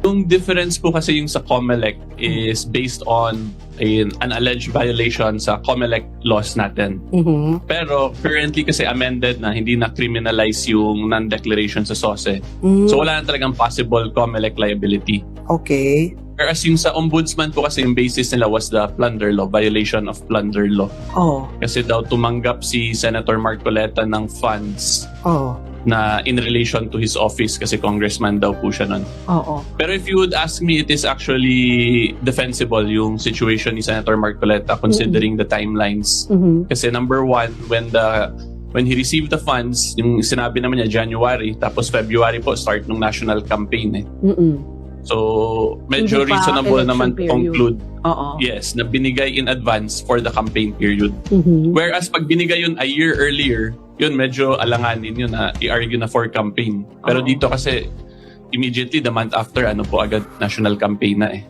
Yung difference po kasi yung sa COMELEC is based on an alleged violation sa COMELEC laws natin. Pero currently kasi amended na, hindi na criminalize yung non-declaration sa SOSE. So wala na talagang possible COMELEC liability. Okay. Whereas yung sa ombudsman po kasi yung basis nila was the plunder law, violation of plunder law. Oh. Kasi daw tumanggap si Senator Marcoleta ng funds Oh. na in relation to his office kasi congressman daw po siya nun. Oo. Pero if you would ask me, it is actually defensible yung situation ni Senator Marcoleta considering the timelines. Kasi number one, when he received the funds, yung sinabi naman niya January, tapos February po start ng national campaign So, medyo Hindi pa reasonable election naman to period. conclude, Oo. yes, na binigay in advance for the campaign period. Whereas pag binigay yun a year earlier, yun medyo alanganin yun na i-argue na for campaign. Pero Oo. dito kasi, immediately the month after, ano po agad, national campaign na